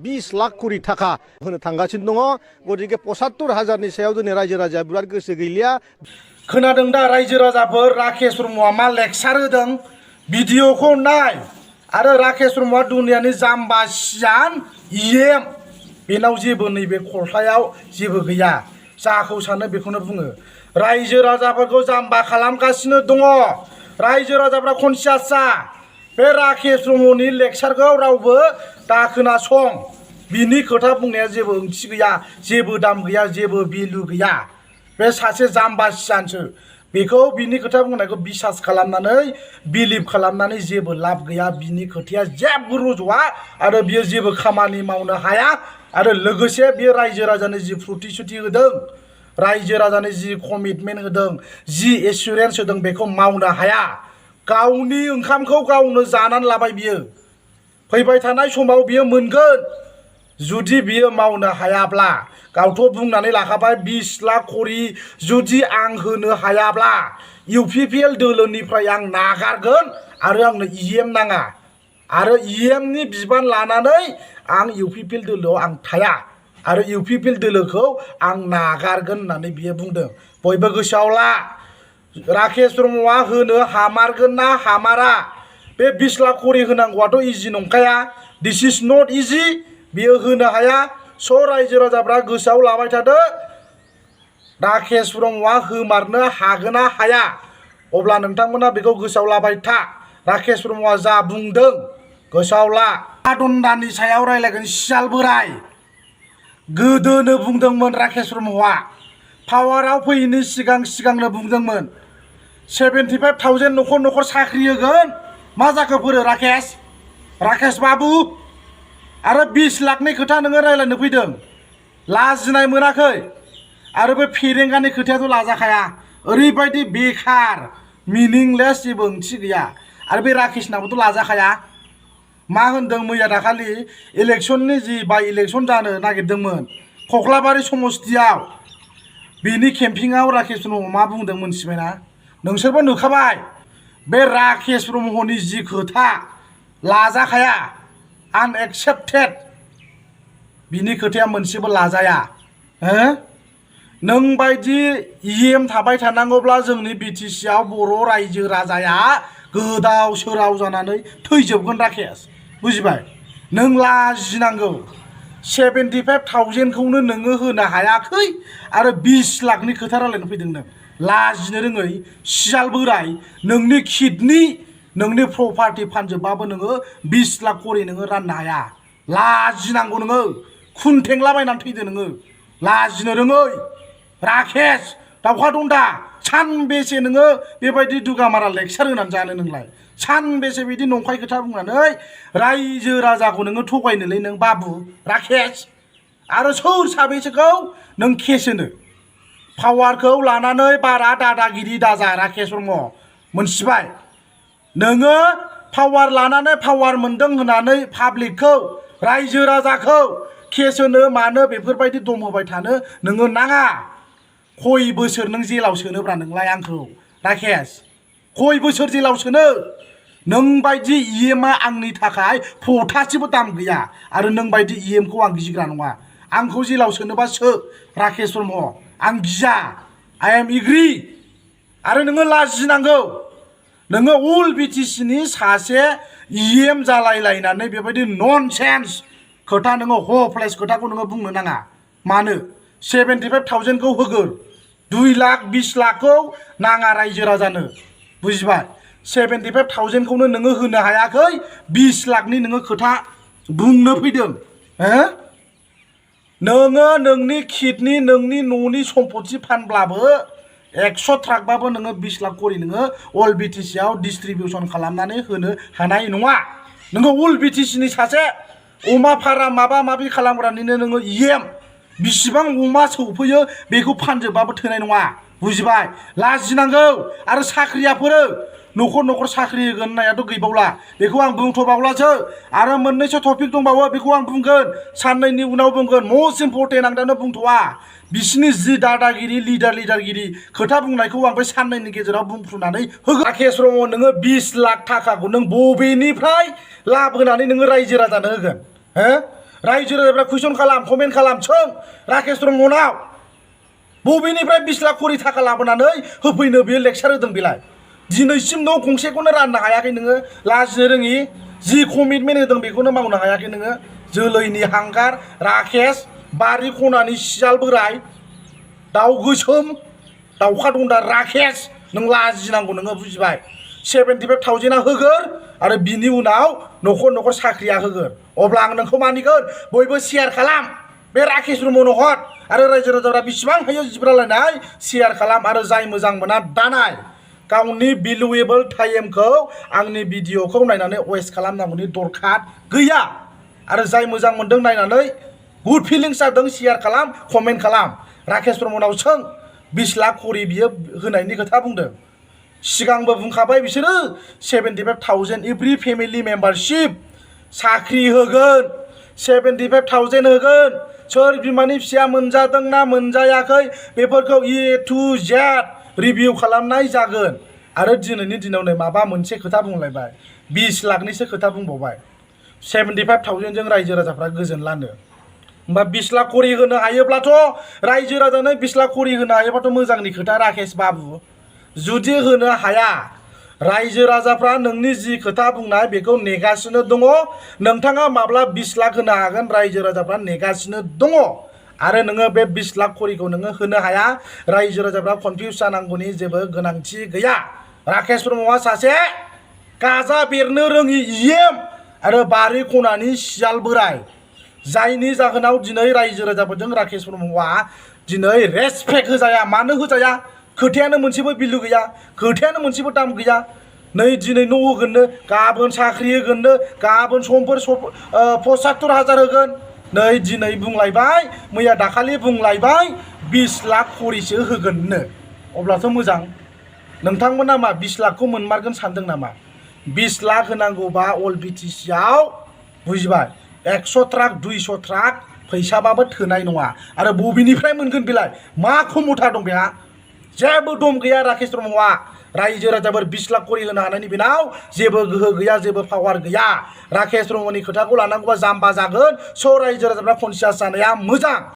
20 लाख कोटी थाखा होनो थांगासिनो दङ गतिके 75,000नि सायाव जोंनि रायजो राजाया बिराद गोसो गैलिया खोनादों दा रायजो राजाफोर राकेश ब्रह्मआ मा लेक्सार होदों भिडिअखौ नाय आरो राकेश ब्रह्मआ दुनियानि जाम्बा सियान इएम बेनाव जेबो नैबे खरसायाव जेबो गैया जाखौ सानो बेखौनो बुङो रायजो राजाफोरखौ जाम्बा खालामगासिनो दङ रायजो राजाफ्रा कनसियास जा बे राकेश ब्रह्मनि लेक्सारखौ रावबो दा खोनासं बिनि खोथा बुंनाया जेबो ओंथि गैया जेबो दाम गैया जेबो भेलु गैया बे सासे जाम्बा सियानसो बेखौ बिनि खोथा बुंनायखौ बिसास खालामनानै बिलिभ खालामनानै जेबो लाब गैया बिनि खोथाया जेबो रज'आ आरो बियो जेबो खामानि मावनो हाया आरो लोगोसे बियो रायजो राजानो जि प्रतिश्रुति होदों रायजो राजानो जि कमिटमेन्ट होदों जि एसुरेन्स होदों बेखौ मावनो हाया गावनि ओंखामखौ गावनो जानानै लाबाय बियो फैबाय थानाय समाव बियो मोनगोन जुदि बियो मावनो हायाब्ला गावथ' बुंनानै लाखाबाय 20 लाख कोटी जुदि आं होनो हायाब्ला इउपिपिएल दोलोनिफ्राय आं नागारगोन आरो आंनो इएम नाङा आरो इएमनि बिबान लानानै आं इउपिपिएल दोलोआव आं थाया आरो इउपिपिएल दोलोखौ आं नागारगोन होननानै बियो बुंदों बयबो गोसोआव ला राकेश ब्रह्मआ होनो हामारगोन ना हामारा बे 20 लाख कोटी होनांगौआथ' इजि नंखाया दिस इज नट इजि बियो होनो हाया स' रायजो राजाफ्रा गोसोआव लाबाय थादो राकेश ब्रह्मआ होमारनो हागोन ना हाया अब्ला नोंथांमोना बेखौ गोसोआव लाबाय था राकेश ब्रह्मआ जा बुंदों गोसोआव ला आदन्दानि सायाव रायलायगोन सियाल बोराय गोदोनो बुंदोंमोन राकेश ब्रह्मआ पावाराव फैयैनि सिगांनो बुंदोंमोन 75,000 न'खर न'खर साख्रि होगोन मा जाखो फोरो राकेश बाबु आरो 20 लाखनि खोथा नोङो रायलायनो फैदों लाजिनाय मोनाखै आरो बे फेरेंगानि खोथायाथ' लाजाखाया ओरैबायदि बेखार मिनिंलेस जेबो ओंथि गैया आरो बे राकेशनाबोथ' लाजाखाया मा होनदों मैया दाखालि इलेक्सननि जि बाय इलेक्सन जानो नागिरदोंमोन कख्लाबारि समस्तियाव बिनि केम्पिंआव राकेश ब्रह्म मा बुंदों मोनथिबायना नोंसोरबो नुखाबाय बे राकेश ब्रह्मनि जि खोथा लाजाखाया आनएक्सेप्टेड बिनि खोथाया मोनसेबो लाजाया हो नों बायदि इएम थाबाय थानांगौब्ला जोंनि बिटिसिआव बर' रायजो राजाया गोदाव सोराव जानानै थैजोबगोन राकेश बुजिबाय नों लाजिनांगौ 75,000खौनो नोङो होनो हायाखै आरो 20 लाखनि खोथा रायलायनो फैदों नों लाजिनो रोङै सियाल बोराय नोंनि किडनि नोंनि प्रपार्टि फानजोबबाबो नोङो 20 लाख कोटी नोङो राननो हाया लाजिनांगौ नोङो खुनथेंलाबायनानै थैदो नोङो लाजिनो रोङै राकेश दावखा दन्दा सानबेसे नोङो बेबायदि दुगामारा लेक्सार होनानै जानो नोंलाय सानबेसे बिदि नंखाय खोथा बुंनानै रायजो राजाखौ नोङो थगायनोलै नों बाबु राकेश आरो सोर साबेसेखौ नों केस होनो पावारखौ लानानै बारा दादागिरि दाजा राकेश ब्रह्म मोनथिबाय नोङो पावार लानानै पावार मोनदों होननानै पाब्लिकखौ रायजो राजाखौ केस होनो मानो बेफोरबायदि दम होबाय थानो नोङो नाङा खय बोसोर नों जेलाव सोनोब्रा नोंलाय आंखौ राकेश खय बोसोर जेलाव सोनो नों बायदि इएमआ आंनि थाखाय फथासेबो दाम गैया आरो नों बायदि इएमखौ आं गिग्रा नङा आंखौ जेलाव सोनोबा सो राकेश ब्रह्म आं गिया आइ एम एग्रि आरो नोङो लाजिनांगौ नोङो उल बिटिसिनि सासे इएम जालायलायनानै बेबायदि ननसेन्स खोथा नोङो हप्लेस खोथाखौ नोङो बुंनो नाङा मानो 75,000खौ होगोर 2 लाख 20 लाखखौ नाङा रायजो राजानो बुजिबाय 75,000खौनो नोङो होनो हायाखै 20 लाखनि नोङो खोथा बुंनो फैदों हो नोङो नोंनि किडनि नोंनि न'नि सम्पति फानब्लाबो 100 ट्राकबाबो नोङो 20 लाख कोटी नोङो अल बिटिसिआव डिस्ट्रिबिउसन खालामनानै होनो हानाय नङा नोङो अल बिटिसिनि सासे अमा फार्म माबा माबि खालामग्रानिनो नोङो इएम बिसिबां अमा सौफैयो बेखौ फानजोबबाबो थोनाय नङा बुजिबाय लाजिनांगौ आरो साख्रियाफोर न'खर न'खर साख्रि होगोन होननायाथ' गैबावला बेखौ आं बुंथ'बावलासो आरो मोननैसो टपिक दंबावो बेखौ आं बुंगोन साननैनि उनाव बुंगोन मस्ट इम्परटेन्ट आं दानो बुंथ'वा बिसिनि जि दादागिरि लिडारगिरि खोथा बुंनायखौ आं बे साननैनि गेजेराव बुंफ्रुनानै होगोन राकेश ब्रह्म नोङो 20 लाख थाखाखौ नों बबेनिफ्राय लाबोनानै नोङो रायजो राजानो होगोन हो रायजो राजाफ्रा कुइसन खालाम कमेन्ट खालाम सों राकेश ब्रह्मनाव बबेनिफ्राय 20 लाख करि थाखा लाबोनानै होफैनो बियो लेक्सार होदों बेलाय दिनैसिम न' गंसेखौनो राननो हायाखै नोङो लाजिनो रोङि जि कमिटमेन्ट होदों बेखौनो मावनो हायाखै नोङो जोलैनि हांगार राकेश बारि खनानि सियाल बोराय दाउ गोसोम दाउखा दन्दा राकेश नों लाजिनांगौ नोङो बुजिबाय 75,000 होगोन आरो बिनि उनाव न'खर न'खर साख्रिया होगोन अब्ला आं नोंखौ मानिगोन बयबो शेयार खालाम बे राकेश ब्रह्मनो हर आरो रायजो राजाफ्रा बेसेबां हायो जिब्रालायनाय शेयार खालाम आरो जाय मोजां मोना दानाय गावनि भेलुएबल टाइमखौ आंनि भिडिअखौ नायनानै वेस्ट खालामनांगौनि दरखार गैया आरो जाय मोजां मोनदों नायनानै गुड फिलिंस जादों शेयार खालाम कमेन्ट खालाम राकेश ब्रह्मनाव सों 20 लाख करि बियो होनायनि खोथा बुंदों सिगांबो बुंखाबाय बिसोरो 75,000 एभ्रि फेमिलि मेम्बारशिप साख्रि होगोन 75,000 होगोन सोर बिमानि फिसाया मोनजादों ना मोनजायाखै बेफोरखौ A to Z रिभिउ खालामनाय जागोन आरो दिनैनि दिनाव नै माबा मोनसे खोथा बुंलायबाय 20 लाखनिसो खोथा बुंबावबाय 75,000 जों रायजो राजाफ्रा गोजोन लानो होमबा 20 लाख करि होनो हायोब्लाथ' रायजो राजानो 20 लाख करि होनो हायोब्लाथ' मोजांनि खोथा राकेश बाबु जुदि होनो हाया रायजो राजाफ्रा नोंनि जि खोथा बुंनाय बेखौ नेगासिनो दङ नोंथाङा माब्ला 20 लाख होनो हागोन रायजो राजाफ्रा नेगासिनो दङ आरो नोङो बे 20 लाख करिखौ नोङो होनो हाया रायजो राजाफ्रा कनफिउज जानांगौनि जेबो गोनांथि गैया राकेश ब्रह्मआ सासे गाजा बेरनो रोङि इएम आरो बारि खनानि सियाल बोराय जायनि जाहोनाव दिनै रायजो राजाफोरजों राकेश ब्रह्मआ दिनै रेसपेक्ट होजाया मानो होजाया खोथायानो मोनसेबो बिलु गैया खोथायानो मोनसेबो दाम गैया नै दिनै न' होगोननो गाबोन साख्रि होगोननो गाबोन समफोर 75,000 होगोन नै दिनै बुंलायबाय मैया दाखालि बुंलायबाय 20 लाख करिसो होगोननो अब्लाथ' मोजां नोंथांमोना मा 20 लाखखौ मोनमारगोन सानदों नामा 20 लाख होनांगौबा अल BTCआव बुजिबाय 100 ट्राक 200 ट्राक फैसाबाबो थोनाय नङा आरो बबेनिफ्राय मोनगोन बेलाय मा खमथा दं बेहा जेबो दम गैया राकेश ब्रह्मआ रायजो राजाफोर 20 लाख करि होनो हानायनि बेनाव जेबो गोहो गैया जेबो पावार गैया राकेश ब्रह्मनि खोथाखौ लानांगौबा जाम्बा जागोन स' रायजो राजाफ्रा कनसियास जानाया मोजां।